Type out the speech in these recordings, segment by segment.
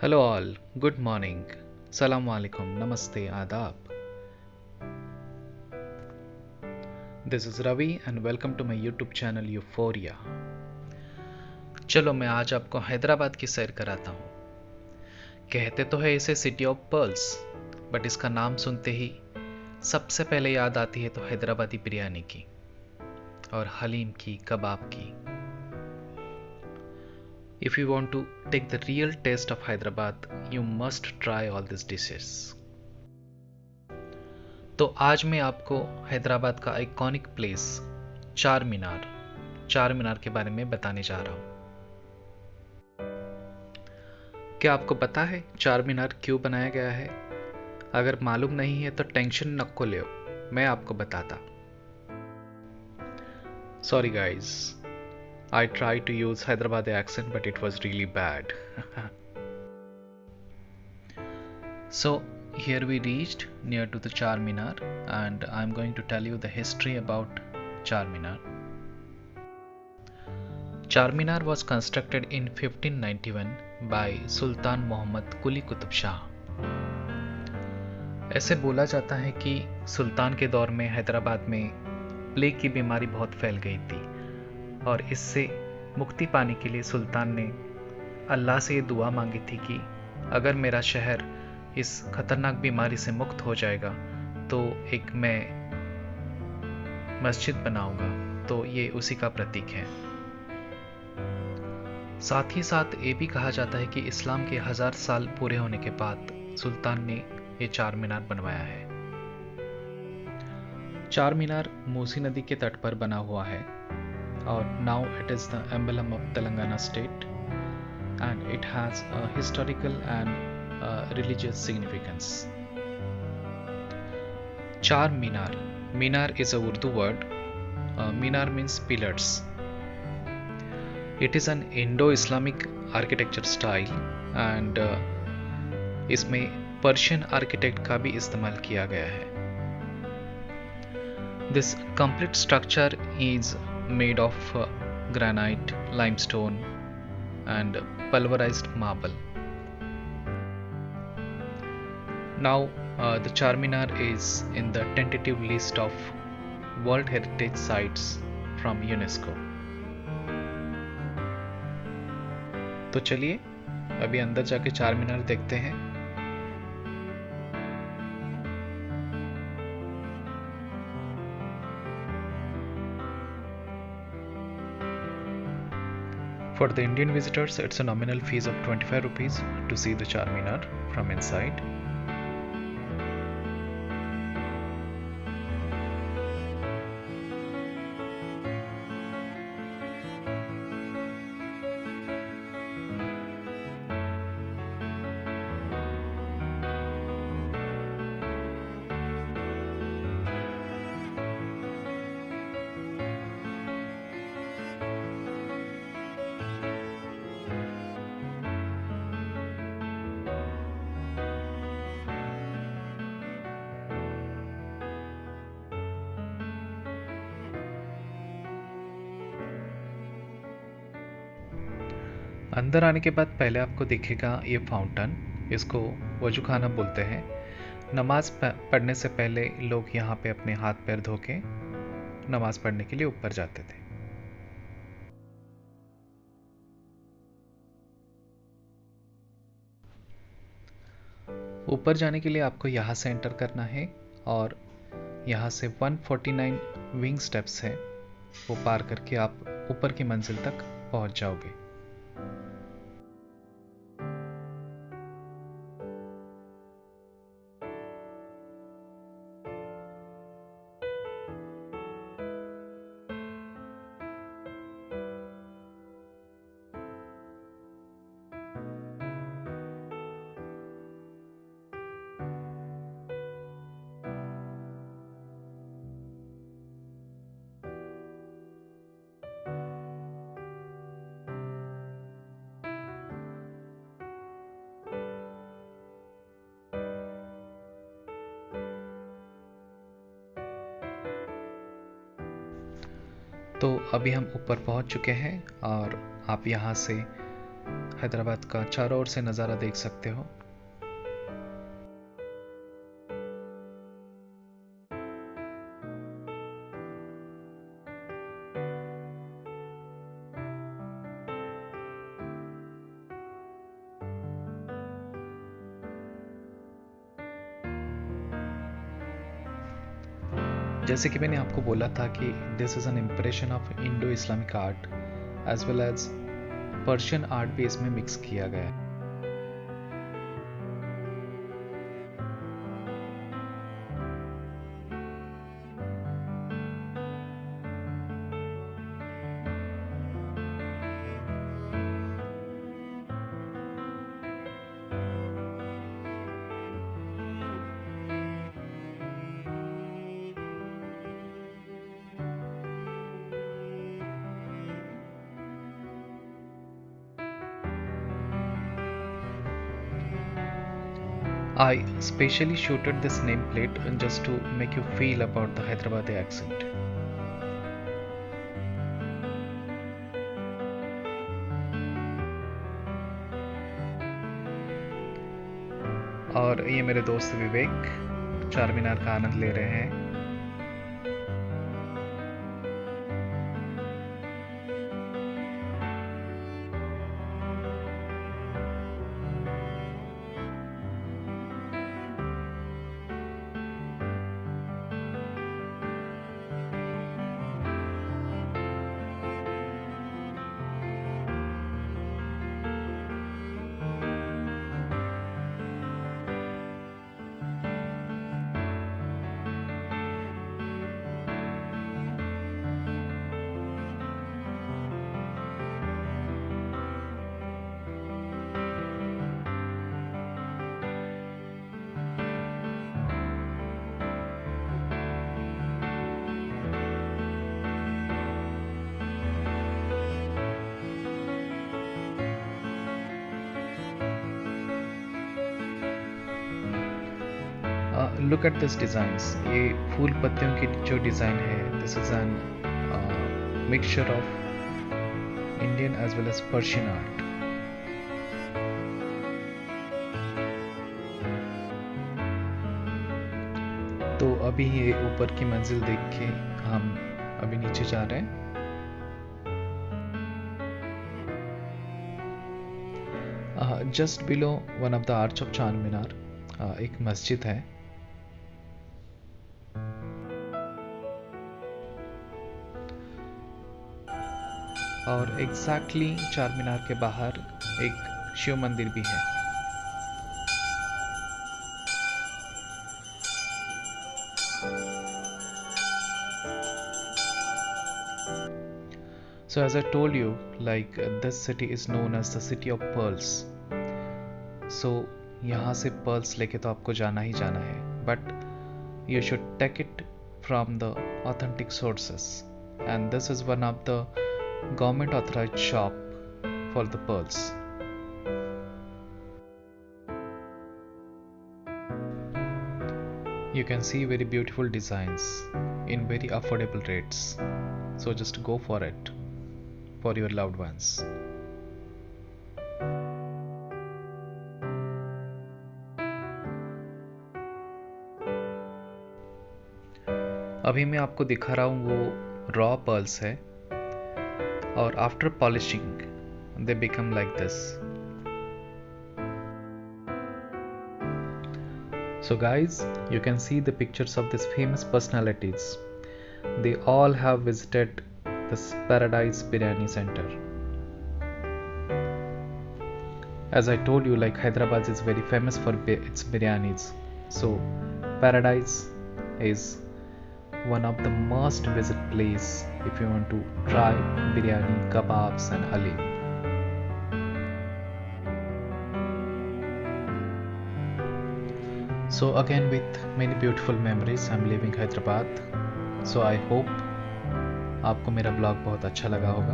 Hello all, good morning, Assalamu alaikum, Namaste, Adab. This is Ravi and welcome to my YouTube channel Euphoria. चलो मैं आज आपको हैदराबाद की सैर कराता हूँ। कहते तो है इसे सिटी ऑफ पर्ल्स, बट इसका नाम सुनते ही सबसे पहले याद आती है तो हैदराबादी बिरयानी की और हलीम की, कबाब की। If you want to take the real taste of Hyderabad, you must try all these dishes. तो आज मैं आपको हैदराबाद का आइकॉनिक प्लेस चार मीनार के बारे में बताने जा रहा हूँ। क्या आपको पता है चार मीनार क्यों बनाया गया है? अगर मालूम नहीं है तो टेंशन नको लो, मैं आपको बताता। Sorry guys, I tried to use Hyderabadi accent but it was really bad. So here we reached near to the Charminar and I'm going to tell you the history about Charminar. Charminar was constructed in 1591 by Sultan Muhammad Quli Qutub Shah. ऐसे बोला जाता है कि सुल्तान के दौर में हैदराबाद में plague की बीमारी बहुत फैल गई थी और इससे मुक्ति पाने के लिए सुल्तान ने अल्लाह से ये दुआ मांगी थी कि अगर मेरा शहर इस खतरनाक बीमारी से मुक्त हो जाएगा तो एक मैं मस्जिद बनाऊंगा। तो ये उसी का प्रतीक है। साथ ही साथ ये भी कहा जाता है कि इस्लाम के 1000 साल पूरे होने के बाद सुल्तान ने ये चार मीनार बनवाया है। चार मीनार मूसी नदी के तट पर बना हुआ है और now it is the emblem of Telangana state and it has a historical and religious significance. Char Minar. Minar is a Urdu word. Minar means pillars. It is an Indo-Islamic architecture style and इसमें Persian architect का भी इस्तेमाल किया गया है। This complete structure is made of granite, limestone and pulverized marble. Now the Charminar is in the tentative list of World Heritage Sites from UNESCO. तो चलिए अभी अंदर जाके चार मीनार देखते हैं। For the Indian visitors, it's a nominal fees of 25 rupees to see the Charminar from inside. अंदर आने के बाद पहले आपको दिखेगा ये फाउंटेन, इसको वजू खाना बोलते हैं। नमाज पढ़ने से पहले लोग यहाँ पे अपने हाथ पैर धो के नमाज पढ़ने के लिए ऊपर जाते थे। ऊपर जाने के लिए आपको यहाँ से एंटर करना है और यहाँ से 149 विंग स्टेप्स है, वो पार करके आप ऊपर की मंजिल तक पहुँच जाओगे। तो अभी हम ऊपर पहुंच चुके हैं और आप यहाँ से हैदराबाद का चारों ओर से नज़ारा देख सकते हो। जैसे कि मैंने आपको बोला था कि this is an impression of Indo Islamic art as well as Persian art भी इसमें मिक्स किया गया है। I specially shooted this nameplate just to make you feel about the Hyderabadi accent. और ये मेरे दोस्त विवेक चार मीनार का आनंद ले रहे हैं। लुक एट दिस डिज़ाइंस, ये फूल पत्तियों की जो डिज़ाइन है, this is a mixture of Indian as well as Persian art. तो अभी ये ऊपर की मंजिल देख के हम अभी नीचे जा रहे हैं। Just below one of the arch of चार मीनार एक मस्जिद है। और एग्जैक्टली चार मीनार के बाहर एक शिव मंदिर भी है। So as I told you, like this city is known as the city of pearls. So यहाँ से pearls लेके तो आपको जाना ही जाना है, but you should take it from the authentic sources, and this is one of the government authorized shop for the pearls. You can see very beautiful designs in very affordable rates, so just go for it for your loved ones. अभी मैं आपको दिखा रहा हूँ वो raw pearls है, और after polishing they become like this. So guys, you can see the pictures of these famous personalities. They all have visited this Paradise Biryani Center. As I told you, like Hyderabad is very famous for its biryanis. So Paradise is one of the must visit place if you want to try biryani, kebabs and halim. So again with many beautiful memories I'm leaving Hyderabad. So I hope आपको मेरा blog बहुत अच्छा लगा होगा,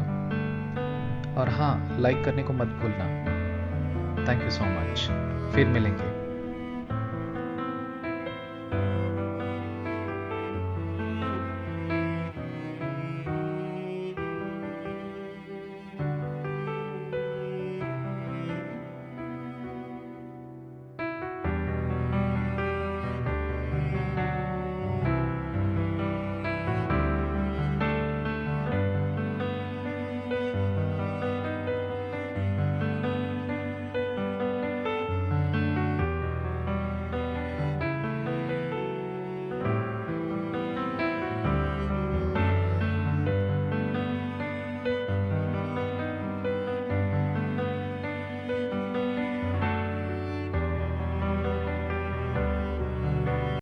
और हाँ, like करने को मत भूलना। थैंक यू सो मच, फिर मिलेंगे।